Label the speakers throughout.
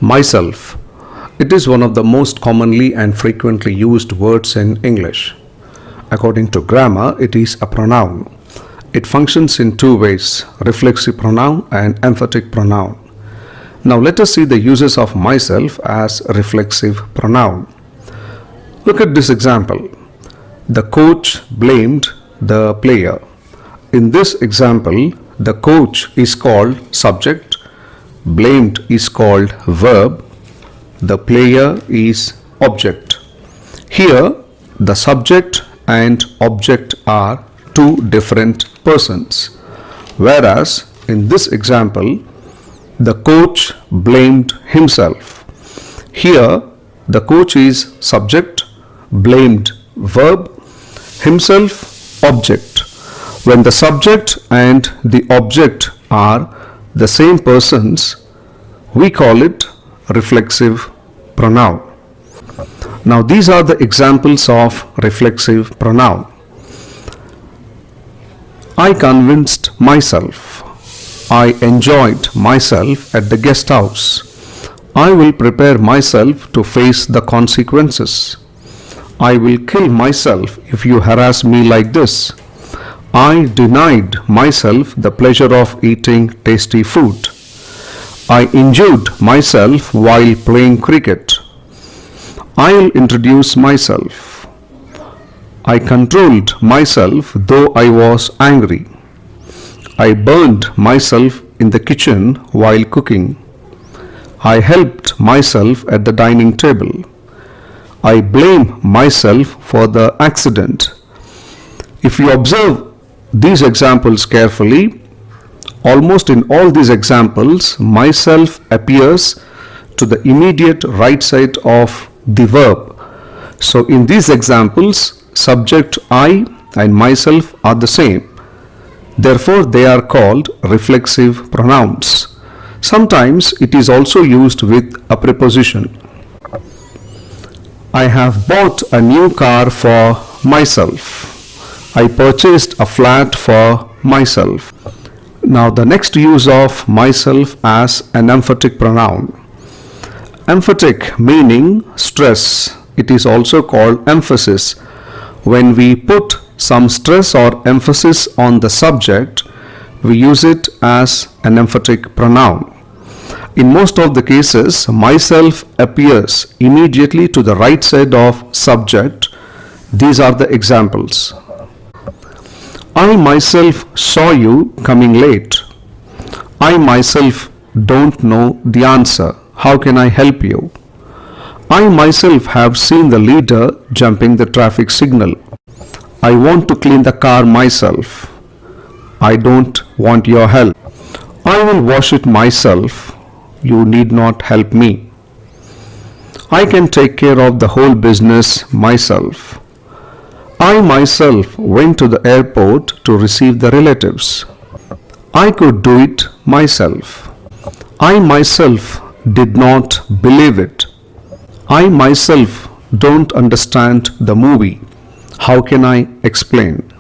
Speaker 1: Myself. It is one of the most commonly and frequently used words in English. According to grammar, it is a pronoun. It functions in two ways, reflexive pronoun and emphatic pronoun. Now let us see the uses of myself as a reflexive pronoun. Look at this example. The coach blamed the player. In this example, the coach is called subject, blamed is called verb, the player is object. Here, the subject and object are two different persons, whereas in this example, the coach blamed himself. Here, the coach is subject, blamed verb, himself object. When the subject and the object are the same persons, we call it reflexive pronoun. Now these are the examples of reflexive pronoun. I convinced myself. I enjoyed myself at the guest house. I will prepare myself to face the consequences. I will kill myself if you harass me like this. I denied myself the pleasure of eating tasty food. I injured myself while playing cricket. I'll introduce myself. I controlled myself though I was angry. I burned myself in the kitchen while cooking. I helped myself at the dining table. I blame myself for the accident. If you observe these examples carefully, almost in all these examples, myself appears to the immediate right side of the verb. So in these examples, subject I and myself are the same. Therefore, they are called reflexive pronouns. Sometimes it is also used with a preposition. I have bought a new car for myself. I purchased a flat for myself. Now the next use of myself as an emphatic pronoun. Emphatic meaning stress. It is also called emphasis. When we put some stress or emphasis on the subject, we use it as an emphatic pronoun. In most of the cases, myself appears immediately to the right side of subject. These are the examples. I myself saw you coming late. I myself don't know the answer. How can I help you? I myself have seen the leader jumping the traffic signal. I want to clean the car myself. I don't want your help. I will wash it myself. You need not help me. I can take care of the whole business myself. I myself went to the airport to receive the relatives. I could do it myself. I myself did not believe it. I myself don't understand the movie. How can I explain?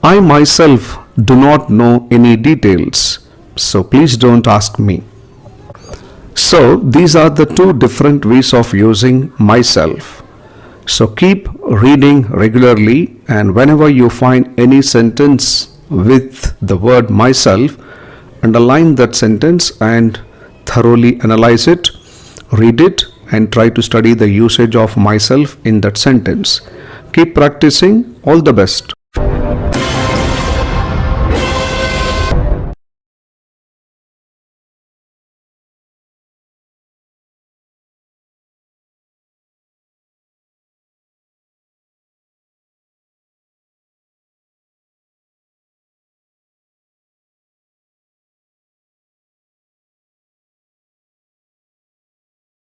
Speaker 1: I myself do not know any details, so please don't ask me. So these are the two different ways of using myself. So keep reading regularly, and whenever you find any sentence with the word myself, underline that sentence and thoroughly analyze it, read it, and try to study the usage of myself in that sentence. Keep practicing. All the best.